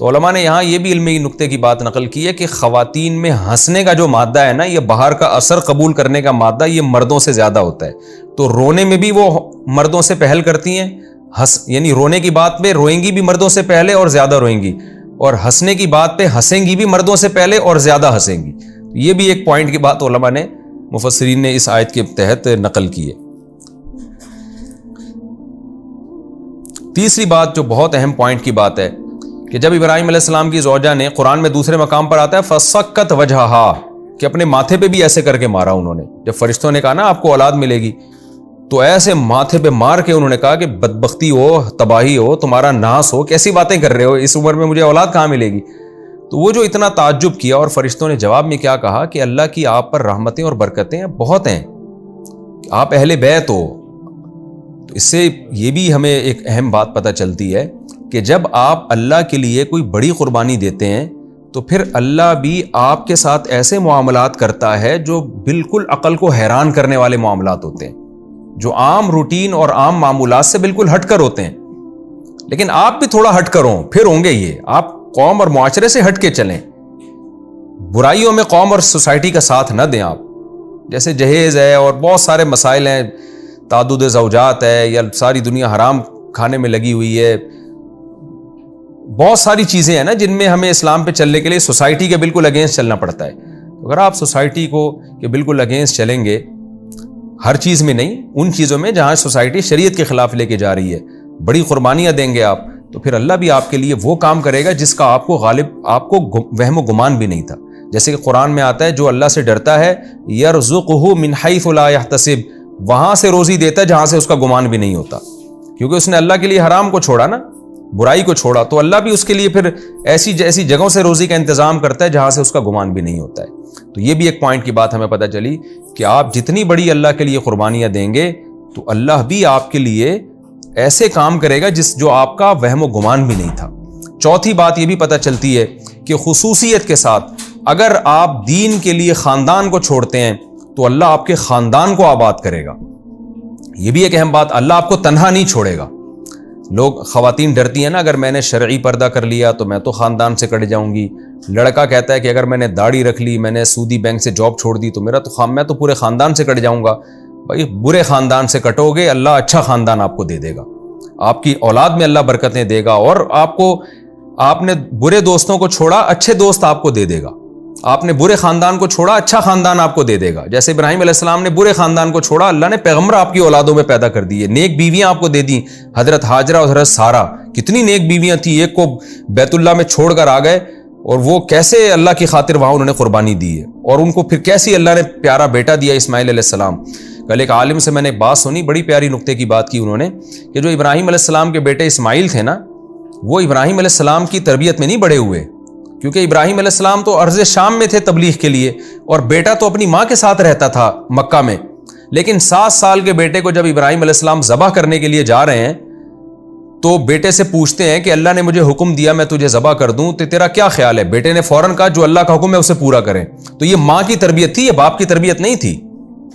تو علماء نے یہاں یہ بھی علمی نقطے کی بات نقل کی ہے کہ خواتین میں ہنسنے کا جو مادہ ہے نا، یہ باہر کا اثر قبول کرنے کا مادہ یہ مردوں سے زیادہ ہوتا ہے. تو رونے میں بھی وہ مردوں سے پہل کرتی ہیں، یعنی رونے کی بات پہ روئیں گی بھی مردوں سے پہلے اور زیادہ روئیں گی، اور ہنسنے کی بات پہ ہنسیں گی بھی مردوں سے پہلے اور زیادہ ہنسیں گی. یہ بھی ایک پوائنٹ کی بات علماء نے، مفسرین نے اس آیت کے تحت نقل کی ہے. تیسری بات جو بہت اہم پوائنٹ کی بات ہے کہ جب ابراہیم علیہ السلام کی زوجہ نے، قرآن میں دوسرے مقام پر آتا ہے فَسَكَّتْ وَجْهَهَا، کہ اپنے ماتھے پہ بھی ایسے کر کے مارا انہوں نے. جب فرشتوں نے کہا نا آپ کو اولاد ملے گی، تو ایسے ماتھے پہ مار کے انہوں نے کہا کہ بدبختی ہو، تباہی ہو، تمہارا ناس ہو، کیسی باتیں کر رہے ہو، اس عمر میں مجھے اولاد کہاں ملے گی. تو وہ جو اتنا تعجب کیا، اور فرشتوں نے جواب میں کیا کہا کہ اللہ کی آپ پر رحمتیں اور برکتیں بہت ہیں، آپ اہل بیت ہو. تو اس سے یہ بھی ہمیں ایک اہم بات پتہ چلتی ہے کہ جب آپ اللہ کے لیے کوئی بڑی قربانی دیتے ہیں تو پھر اللہ بھی آپ کے ساتھ ایسے معاملات کرتا ہے جو بالکل عقل کو حیران کرنے والے معاملات ہوتے ہیں، جو عام روٹین اور عام معمولات سے بالکل ہٹ کر ہوتے ہیں. لیکن آپ بھی تھوڑا ہٹ کر ہوں، پھر ہوں گے یہ. آپ قوم اور معاشرے سے ہٹ کے چلیں، برائیوں میں قوم اور سوسائٹی کا ساتھ نہ دیں. آپ جیسے جہیز ہے اور بہت سارے مسائل ہیں، تعدد زوجات ہے، یا ساری دنیا حرام کھانے میں لگی ہوئی ہے، بہت ساری چیزیں ہیں نا جن میں ہمیں اسلام پہ چلنے کے لیے سوسائٹی کے بالکل اگینسٹ چلنا پڑتا ہے. اگر آپ سوسائٹی کو کے بالکل اگینسٹ چلیں گے، ہر چیز میں نہیں، ان چیزوں میں جہاں سوسائٹی شریعت کے خلاف لے کے جا رہی ہے، بڑی قربانیاں دیں گے آپ، تو پھر اللہ بھی آپ کے لیے وہ کام کرے گا جس کا آپ کو وہم و گمان بھی نہیں تھا. جیسے کہ قرآن میں آتا ہے جو اللہ سے ڈرتا ہے یرزقہ من حیث لا یحتسب، وہاں سے روزی دیتا ہے جہاں سے اس کا گمان بھی نہیں ہوتا. کیونکہ اس نے اللہ کے لیے حرام کو چھوڑا نا، برائی کو چھوڑا، تو اللہ بھی اس کے لیے پھر ایسی جگہوں سے روزی کا انتظام کرتا ہے جہاں سے اس کا گمان بھی نہیں ہوتا ہے. تو یہ بھی ایک پوائنٹ کی بات ہمیں پتہ چلی کہ آپ جتنی بڑی اللہ کے لیے قربانیاں دیں گے تو اللہ بھی آپ کے لیے ایسے کام کرے گا جو آپ کا وہم و گمان بھی نہیں تھا. چوتھی بات یہ بھی پتہ چلتی ہے کہ خصوصیت کے ساتھ اگر آپ دین کے لیے خاندان کو چھوڑتے ہیں تو اللہ آپ کے خاندان کو آباد کرے گا. یہ بھی ایک اہم بات، اللہ آپ کو تنہا نہیں چھوڑے گا. لوگ، خواتین ڈرتی ہیں نا، اگر میں نے شرعی پردہ کر لیا تو میں تو خاندان سے کٹ جاؤں گی. لڑکا کہتا ہے کہ اگر میں نے داڑھی رکھ لی، میں نے سودی بینک سے جاب چھوڑ دی تو میں تو پورے خاندان سے کٹ جاؤں گا. بھائی برے خاندان سے کٹو گے، اللہ اچھا خاندان آپ کو دے دے گا، آپ کی اولاد میں اللہ برکتیں دے گا، اور آپ نے برے دوستوں کو چھوڑا، اچھے دوست آپ کو دے دے گا. آپ نے برے خاندان کو چھوڑا، اچھا خاندان آپ کو دے دے گا. جیسے ابراہیم علیہ السلام نے برے خاندان کو چھوڑا، اللہ نے پیغمبر آپ کی اولادوں میں پیدا کر دیے، نیک بیویاں آپ کو دے دیں. حضرت ہاجرہ اور حضرت سارہ کتنی نیک بیویاں تھیں، ایک کو بیت اللہ میں چھوڑ کر آ گئے، اور وہ کیسے اللہ کی خاطر وہاں انہوں نے قربانی دی ہے، اور ان کو پھر کیسی اللہ نے پیارا بیٹا دیا اسماعیل علیہ السلام. کل ایک عالم سے میں نے ایک بات سنی، بڑی پیاری نقطے کی بات کی انہوں نے، کہ جو ابراہیم علیہ السلام کے بیٹے اسماعیل تھے نا، وہ ابراہیم علیہ السلام کی تربیت میں نہیں بڑے ہوئے، کیونکہ ابراہیم علیہ السلام تو ارض شام میں تھے تبلیغ کے لیے، اور بیٹا تو اپنی ماں کے ساتھ رہتا تھا مکہ میں. لیکن 7 سال کے بیٹے کو جب ابراہیم علیہ السلام ذبح کرنے کے لیے جا رہے ہیں تو بیٹے سے پوچھتے ہیں کہ اللہ نے مجھے حکم دیا میں تجھے ذبح کر دوں، تو تیرا کیا خیال ہے؟ بیٹے نے فوراً کہا جو اللہ کا حکم ہے اسے پورا کریں. تو یہ ماں کی تربیت تھی، یہ باپ کی تربیت نہیں تھی،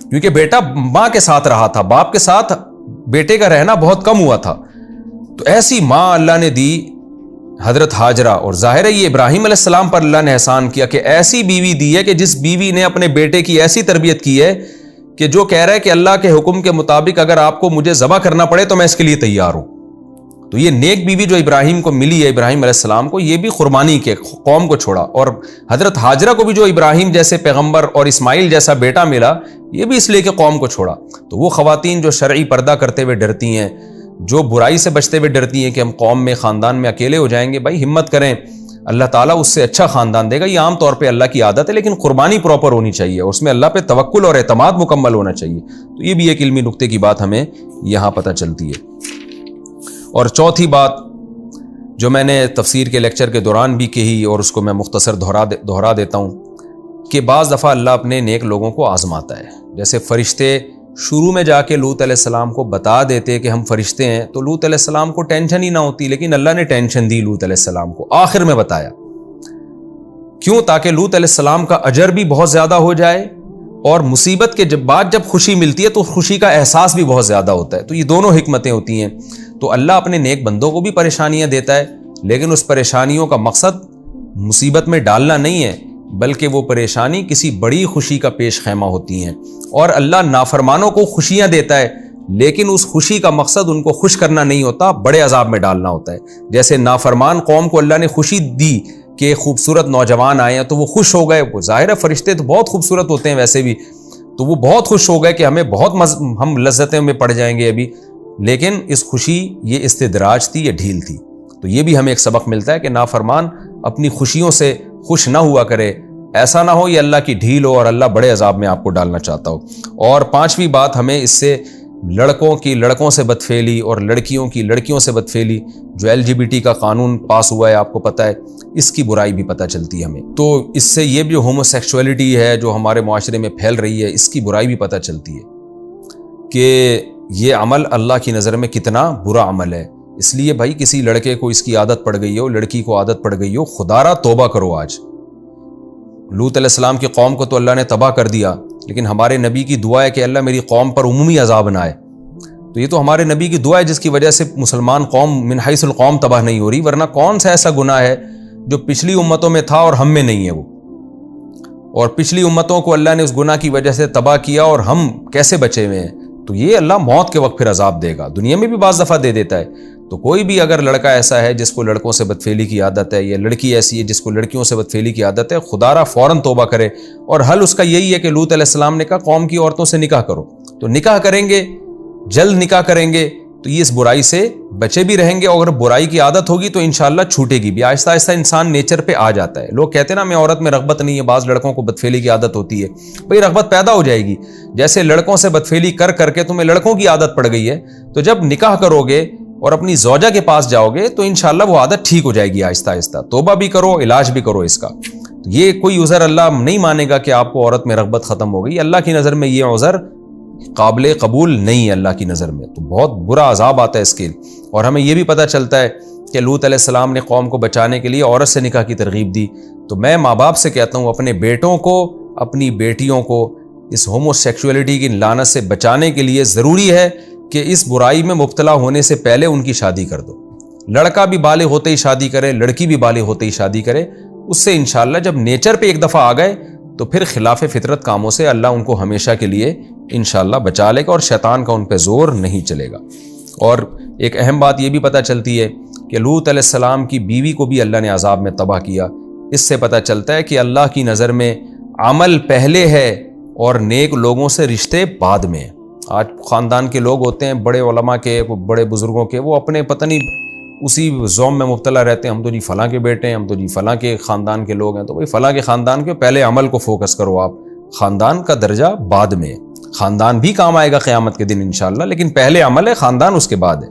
کیونکہ بیٹا ماں کے ساتھ رہا تھا، باپ کے ساتھ بیٹے کا رہنا بہت کم ہوا تھا. تو ایسی ماں اللہ نے دی حضرت ہاجرہ، اور ظاہر ہے یہ ابراہیم علیہ السلام پر اللہ نے احسان کیا کہ ایسی بیوی دی ہے کہ جس بیوی نے اپنے بیٹے کی ایسی تربیت کی ہے کہ جو کہہ رہا ہے کہ اللہ کے حکم کے مطابق اگر آپ کو مجھے ذبح کرنا پڑے تو میں اس کے لیے تیار ہوں. تو یہ نیک بیوی جو ابراہیم کو ملی ہے، ابراہیم علیہ السلام کو، یہ بھی قربانی کے قوم کو چھوڑا. اور حضرت ہاجرہ کو بھی جو ابراہیم جیسے پیغمبر اور اسماعیل جیسا بیٹا ملا، یہ بھی اس لیے کہ قوم کو چھوڑا. تو وہ خواتین جو شرعی پردہ کرتے ہوئے ڈرتی ہیں، جو برائی سے بچتے ہوئے ڈرتی ہیں کہ ہم قوم میں، خاندان میں اکیلے ہو جائیں گے، بھائی ہمت کریں، اللہ تعالیٰ اس سے اچھا خاندان دے گا. یہ عام طور پہ اللہ کی عادت ہے، لیکن قربانی پراپر ہونی چاہیے، اس میں اللہ پہ توکل اور اعتماد مکمل ہونا چاہیے. تو یہ بھی ایک علمی نقطے کی بات ہمیں یہاں پتہ چلتی ہے. اور چوتھی بات جو میں نے تفسیر کے لیکچر کے دوران بھی کہی، اور اس کو میں مختصر دہرا دیتا ہوں، کہ بعض دفعہ اللہ اپنے نیک لوگوں کو آزماتا ہے. جیسے فرشتے شروع میں جا کے لوط علیہ السلام کو بتا دیتے کہ ہم فرشتے ہیں تو لوط علیہ السلام کو ٹینشن ہی نہ ہوتی، لیکن اللہ نے ٹینشن دی لوط علیہ السلام کو، آخر میں بتایا. کیوں؟ تاکہ لوط علیہ السلام کا اجر بھی بہت زیادہ ہو جائے، اور مصیبت کے بعد جب خوشی ملتی ہے تو خوشی کا احساس بھی بہت زیادہ ہوتا ہے. تو یہ دونوں حکمتیں ہوتی ہیں. تو اللہ اپنے نیک بندوں کو بھی پریشانیاں دیتا ہے، لیکن اس پریشانیوں کا مقصد مصیبت میں ڈالنا نہیں ہے، بلکہ وہ پریشانی کسی بڑی خوشی کا پیش خیمہ ہوتی ہیں۔ اور اللہ نافرمانوں کو خوشیاں دیتا ہے، لیکن اس خوشی کا مقصد ان کو خوش کرنا نہیں ہوتا، بڑے عذاب میں ڈالنا ہوتا ہے۔ جیسے نافرمان قوم کو اللہ نے خوشی دی کہ خوبصورت نوجوان آئے ہیں تو وہ خوش ہو گئے، وہ ظاہر ہے فرشتے تو بہت خوبصورت ہوتے ہیں ویسے بھی، تو وہ بہت خوش ہو گئے کہ ہمیں بہت ہم لذتیں میں پڑ جائیں گے ابھی، لیکن اس خوشی یہ استدراج تھی، یہ ڈھیل تھی۔ تو یہ بھی ہمیں ایک سبق ملتا ہے کہ نافرمان اپنی خوشیوں سے خوش نہ ہوا کرے، ایسا نہ ہو یہ اللہ کی ڈھیل ہو اور اللہ بڑے عذاب میں آپ کو ڈالنا چاہتا ہو۔ اور پانچویں بات ہمیں اس سے لڑکوں کی لڑکوں سے بدفعلی اور لڑکیوں کی لڑکیوں سے بدفعلی، جو LGBT کا قانون پاس ہوا ہے آپ کو پتہ ہے، اس کی برائی بھی پتہ چلتی ہے ہمیں۔ تو اس سے یہ جو ہوموسیکشولیٹی ہے جو ہمارے معاشرے میں پھیل رہی ہے، اس کی برائی بھی پتہ چلتی ہے کہ یہ عمل اللہ کی نظر میں کتنا برا عمل ہے۔ اس لیے بھائی کسی لڑکے کو اس کی عادت پڑ گئی ہو، لڑکی کو عادت پڑ گئی ہو، خدا را توبہ کرو۔ آج لوط علیہ السلام کی قوم کو تو اللہ نے تباہ کر دیا، لیکن ہمارے نبی کی دعا ہے کہ اللہ میری قوم پر عمومی عذاب نہ آئے۔ تو یہ تو ہمارے نبی کی دعا ہے جس کی وجہ سے مسلمان قوم من حیث القوم تباہ نہیں ہو رہی، ورنہ کون سا ایسا گناہ ہے جو پچھلی امتوں میں تھا اور ہم میں نہیں ہے وہ، اور پچھلی امتوں کو اللہ نے اس گناہ کی وجہ سے تباہ کیا اور ہم کیسے بچے ہوئے ہیں۔ تو یہ اللہ موت کے وقت پھر عذاب دے گا، دنیا میں بھی بعض دفعہ دے دیتا ہے۔ تو کوئی بھی اگر لڑکا ایسا ہے جس کو لڑکوں سے بدفعلی کی عادت ہے، یا لڑکی ایسی ہے جس کو لڑکیوں سے بدفعلی کی عادت ہے، خدا را فوراً توبہ کرے۔ اور حل اس کا یہی ہے کہ لوط علیہ السلام نے کہا قوم کی عورتوں سے نکاح کرو، تو نکاح کریں گے، جلد نکاح کریں گے تو یہ اس برائی سے بچے بھی رہیں گے، اور اگر برائی کی عادت ہوگی تو انشاءاللہ چھوٹے گی بھی۔ آہستہ آہستہ انسان نیچر پہ آ جاتا ہے۔ لوگ کہتے ہیں نا میں عورت میں رغبت نہیں ہے، بعض لڑکوں کو بدفعلی کی عادت ہوتی ہے، بھئی رغبت پیدا ہو جائے گی۔ جیسے لڑکوں سے بدفعلی کر کر کے تمہیں لڑکوں کی عادت پڑ گئی ہے، تو جب نکاح کرو گے اور اپنی زوجہ کے پاس جاؤ گے تو انشاءاللہ وہ عادت ٹھیک ہو جائے گی آہستہ آہستہ۔ توبہ بھی کرو، علاج بھی کرو اس کا۔ تو یہ کوئی عذر اللہ نہیں مانے گا کہ آپ کو عورت میں رغبت ختم ہو گئی، اللہ کی نظر میں یہ عذر قابل قبول نہیں ہے اللہ کی نظر میں، تو بہت برا عذاب آتا ہے اس کے۔ اور ہمیں یہ بھی پتہ چلتا ہے کہ لوط علیہ السلام نے قوم کو بچانے کے لیے عورت سے نکاح کی ترغیب دی۔ تو میں ماں باپ سے کہتا ہوں اپنے بیٹوں کو، اپنی بیٹیوں کو اس ہوموسیکشولیٹی کی لعنت سے بچانے کے لیے ضروری ہے کہ اس برائی میں مبتلا ہونے سے پہلے ان کی شادی کر دو۔ لڑکا بھی بالغ ہوتے ہی شادی کرے، لڑکی بھی بالغ ہوتے ہی شادی کرے، اس سے انشاءاللہ جب نیچر پہ ایک دفعہ آ گئے تو پھر خلاف فطرت کاموں سے اللہ ان کو ہمیشہ کے لیے انشاءاللہ بچا لے گا، اور شیطان کا ان پہ زور نہیں چلے گا۔ اور ایک اہم بات یہ بھی پتہ چلتی ہے کہ لوط علیہ السلام کی بیوی کو بھی اللہ نے عذاب میں تباہ کیا۔ اس سے پتہ چلتا ہے کہ اللہ کی نظر میں عمل پہلے ہے اور نیک لوگوں سے رشتے بعد میں۔ آج خاندان کے لوگ ہوتے ہیں، بڑے علماء کے، بڑے بزرگوں کے، وہ اپنے پتہ نہیں اسی زوم میں مبتلا رہتے ہیں، ہم تو جی فلاں کے بیٹے ہیں، ہم تو جی فلاں کے خاندان کے لوگ ہیں۔ تو بھائی فلاں کے خاندان کے پہلے عمل کو فوکس کرو، آپ خاندان کا درجہ بعد میں۔ خاندان بھی کام آئے گا قیامت کے دن انشاءاللہ، لیکن پہلے عمل ہے، خاندان اس کے بعد ہے۔